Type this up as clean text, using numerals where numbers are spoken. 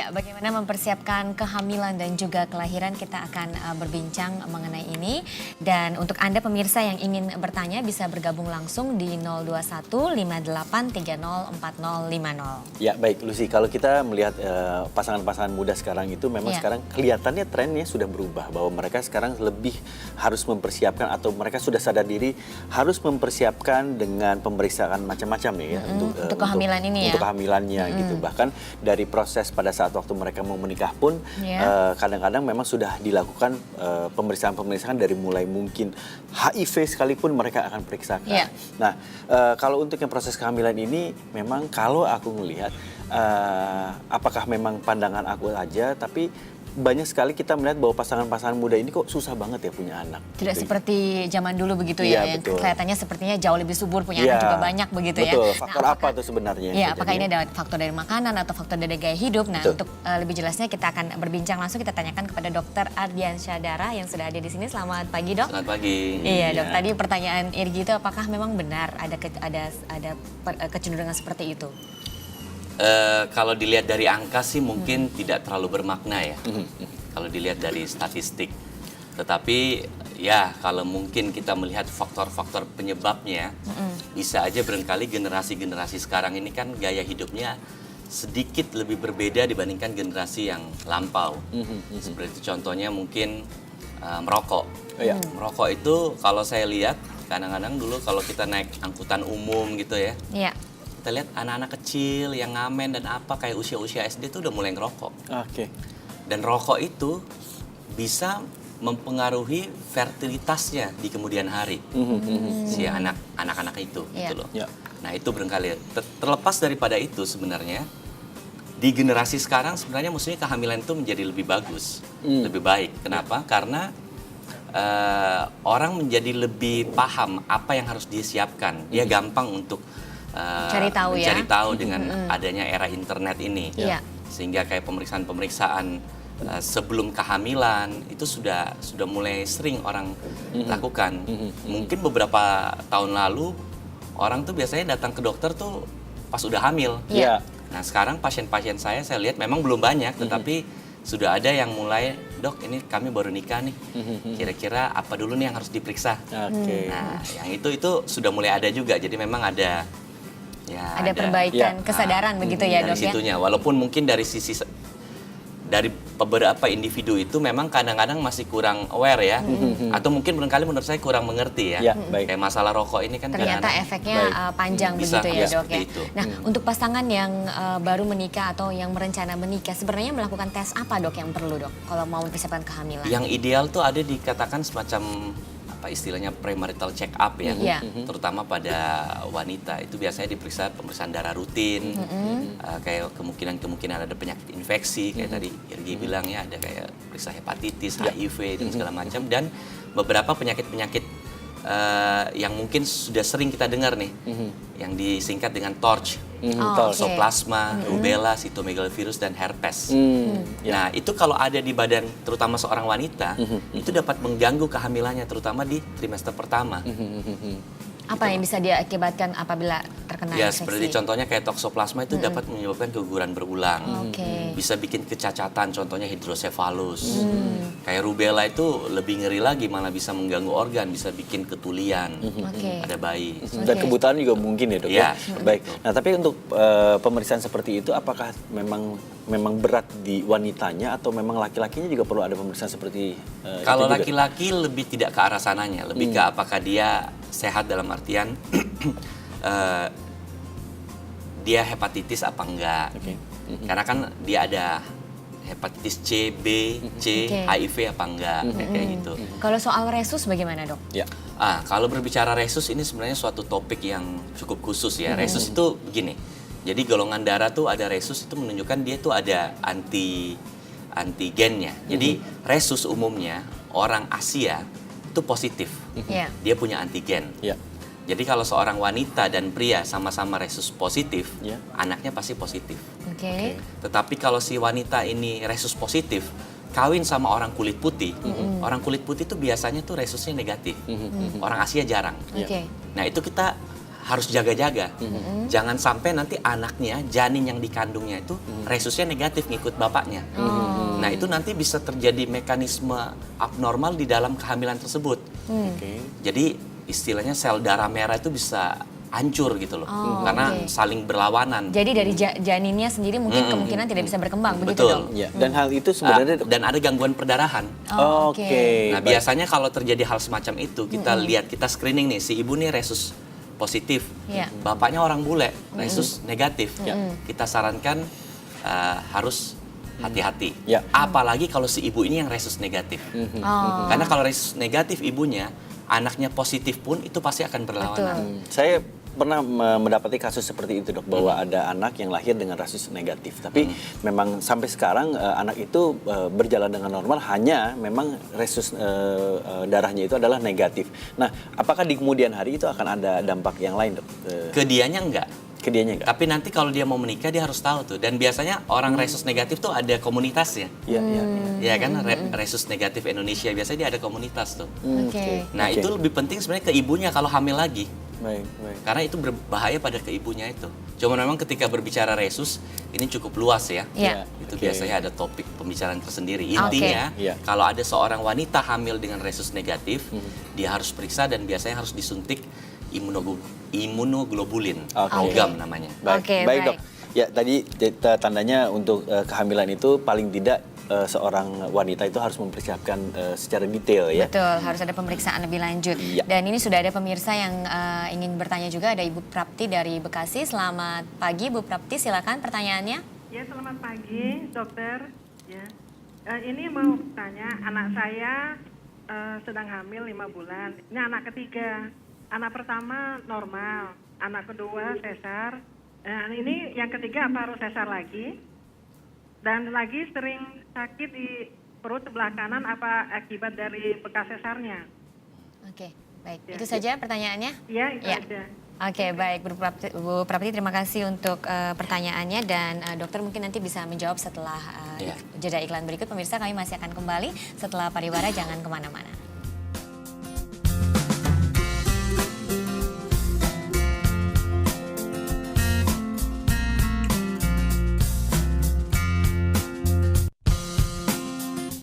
Ya, bagaimana mempersiapkan kehamilan dan juga kelahiran, kita akan berbincang mengenai ini. Dan untuk Anda pemirsa yang ingin bertanya bisa bergabung langsung di 021 58 30 4050. Ya baik Lucy, kalau kita melihat pasangan-pasangan muda sekarang itu memang sekarang kelihatannya trennya sudah berubah. Bahwa mereka sekarang lebih harus mempersiapkan atau mereka sudah sadar diri harus mempersiapkan dengan pemeriksaan macam-macam ya. Untuk kehamilan ini ya? Untuk kehamilannya gitu. Bahkan dari proses pada saat waktu mereka mau menikah pun kadang-kadang memang sudah dilakukan pemeriksaan-pemeriksaan dari mulai mungkin HIV sekalipun mereka akan periksakan. Nah kalau untuk yang proses kehamilan ini memang kalau aku melihat apakah memang pandangan aku aja, tapi banyak sekali kita melihat bahwa pasangan-pasangan muda ini kok susah banget ya punya anak. Tidak gitu. Seperti zaman dulu begitu ya, yang kelihatannya sepertinya jauh lebih subur, punya anak juga banyak begitu ya. Betul, faktor apa tuh sebenarnya? Ya, apakah ini ada faktor dari makanan atau faktor dari gaya hidup? Nah, untuk lebih jelasnya kita akan berbincang langsung, kita tanyakan kepada Dokter Ardian Syadara yang sudah ada di sini. Selamat pagi, Dok. Selamat pagi. Iya, Dok. Tadi pertanyaan Irgi itu apakah memang benar ada kecenderungan seperti itu? Kalau dilihat dari angka sih mungkin tidak terlalu bermakna ya. Kalau dilihat dari statistik. Tetapi ya kalau mungkin kita melihat faktor-faktor penyebabnya, bisa aja barangkali generasi-generasi sekarang ini kan gaya hidupnya sedikit lebih berbeda dibandingkan generasi yang lampau. Seperti contohnya mungkin merokok. Merokok itu kalau saya lihat kadang-kadang dulu kalau kita naik angkutan umum gitu ya. Kita lihat anak-anak kecil yang ngamen dan apa kayak usia-usia SD itu udah mulai ngerokok. Dan rokok itu bisa mempengaruhi fertilitasnya di kemudian hari si anak-anak itu gitu loh. Nah itu barangkali terlepas daripada itu sebenarnya di generasi sekarang sebenarnya mestinya kehamilan itu menjadi lebih bagus, lebih baik. Kenapa? Karena orang menjadi lebih paham apa yang harus disiapkan. Dia gampang untuk mencari tahu dengan adanya era internet ini, sehingga kayak pemeriksaan-pemeriksaan sebelum kehamilan itu sudah mulai sering orang lakukan. Mungkin beberapa tahun lalu orang tuh biasanya datang ke dokter tuh pas udah hamil. Nah sekarang pasien-pasien saya lihat memang belum banyak, tetapi sudah ada yang mulai, dok ini kami baru nikah nih, kira-kira apa dulu nih yang harus diperiksa. Nah yang itu sudah mulai ada juga, jadi memang ada. Ya, ada perbaikan kesadaran begitu ya, Dok, dari situnya. Walaupun mungkin dari sisi dari beberapa individu itu memang kadang-kadang masih kurang aware ya, atau mungkin barangkali menurut saya kurang mengerti ya. Kayak masalah rokok ini kan ternyata efeknya panjang begitu ya, Dok ya. Nah, untuk pasangan yang baru menikah atau yang berencana menikah, sebenarnya melakukan tes apa, Dok, yang perlu, Dok, kalau mau mempersiapkan kehamilan? Yang ideal tuh ada dikatakan semacam istilahnya premarital check up ya, terutama pada wanita itu biasanya diperiksa pemeriksaan darah rutin, kayak kemungkinan ada penyakit infeksi kayak tadi Irgi bilang ya, ada kayak periksa hepatitis, HIV dan segala macam, dan beberapa penyakit-penyakit yang mungkin sudah sering kita dengar nih, yang disingkat dengan TORCH, toxoplasma, rubella, cytomegalovirus, dan herpes. Nah itu kalau ada di badan terutama seorang wanita, itu dapat mengganggu kehamilannya terutama di trimester pertama. Apa yang bisa diakibatkan apabila terkena infeksi? Seperti contohnya kayak toxoplasma itu dapat menyebabkan keguguran berulang. Bisa bikin kecacatan, contohnya hidrosefalus. Kayak rubella itu lebih ngeri lagi, malah bisa mengganggu organ, bisa bikin ketulian pada bayi. Dan kebutaan juga mungkin ya, Dok? Baik. Nah, tapi untuk pemeriksaan seperti itu apakah memang berat di wanitanya atau memang laki-lakinya juga perlu ada pemeriksaan seperti kalau laki-laki lebih tidak ke arah sananya, lebih ke apakah dia sehat dalam artian dia hepatitis apa enggak. Karena kan dia ada hepatitis C, B, C, HIV apa enggak, kayak gitu. Kalau soal resus bagaimana, Dok? Kalau berbicara resus ini sebenarnya suatu topik yang cukup khusus ya. Resus itu begini. Jadi golongan darah tuh ada resus itu menunjukkan dia tuh ada antigennya. Jadi resus umumnya orang Asia itu positif. Dia punya antigen. Jadi kalau seorang wanita dan pria sama-sama resus positif, anaknya pasti positif. Tetapi kalau si wanita ini resus positif, kawin sama orang kulit putih, orang kulit putih itu biasanya tuh resusnya negatif. Orang Asia jarang. Nah itu kita harus jaga-jaga. Jangan sampai nanti anaknya, janin yang dikandungnya itu resusnya negatif ngikut bapaknya. Nah itu nanti bisa terjadi mekanisme abnormal di dalam kehamilan tersebut. Jadi istilahnya sel darah merah itu bisa hancur gitu loh, karena saling berlawanan. Jadi dari janinnya sendiri mungkin kemungkinan tidak bisa berkembang, begitu Betul. dong? Ya, dan hal itu sebenarnya Dan ada gangguan perdarahan. Oke. Nah baik. biasanya kalau terjadi hal semacam itu, kita lihat, kita screening nih, si ibu nih resus positif, Iya. bapaknya orang bule, resus negatif. Kita sarankan harus hati-hati. Ya. Apalagi kalau si ibu ini yang resus negatif. Karena kalau resus negatif ibunya, anaknya positif pun itu pasti akan berlawanan. Saya pernah mendapati kasus seperti itu, Dok, bahwa ada anak yang lahir dengan resus negatif, tapi memang sampai sekarang anak itu berjalan dengan normal, hanya memang resus darahnya itu adalah negatif. Nah, apakah di kemudian hari itu akan ada dampak yang lain, Dok? Ke dianya enggak. Ke dianya enggak? Tapi nanti kalau dia mau menikah dia harus tahu tuh. Dan biasanya orang resus negatif tuh ada komunitasnya. Iya, iya. Ya kan, resus negatif Indonesia biasanya dia ada komunitas tuh. Oke. Nah Oke. itu lebih penting sebenarnya ke ibunya kalau hamil lagi. Baik, baik. Karena itu berbahaya pada ke ibunya itu. Cuma memang ketika berbicara resus, ini cukup luas ya. Iya. Itu Oke. biasanya ada topik pembicaraan tersendiri. Oke. Intinya, Iya. kalau ada seorang wanita hamil dengan resus negatif, dia harus periksa dan biasanya harus disuntik imunoglobulin, Oke. logam namanya. Baik, Oke, baik, baik. Dok. Ya, tadi tandanya untuk kehamilan itu paling tidak seorang wanita itu harus mempersiapkan secara detail ya. Betul, harus ada pemeriksaan lebih lanjut. Iya. Dan ini sudah ada pemirsa yang ingin bertanya juga, ada Ibu Prapti dari Bekasi. Selamat pagi Bu Prapti, silakan pertanyaannya. Ya, selamat pagi, dokter. Ya, ini mau tanya, anak saya sedang hamil 5 bulan. Ini anak ketiga. Anak pertama normal, anak kedua sesar. Nah, ini yang ketiga apa harus sesar lagi? Dan lagi sering sakit di perut sebelah kanan, apa akibat dari bekas sesarnya? Oke, baik. Ya. Itu saja pertanyaannya? Ya, itu Ya. aja. Oke, baik Bu Prapti, terima kasih untuk pertanyaannya, dan dokter mungkin nanti bisa menjawab setelah Ya. jeda iklan berikut. Pemirsa, kami masih akan kembali setelah pariwara, jangan kemana-mana.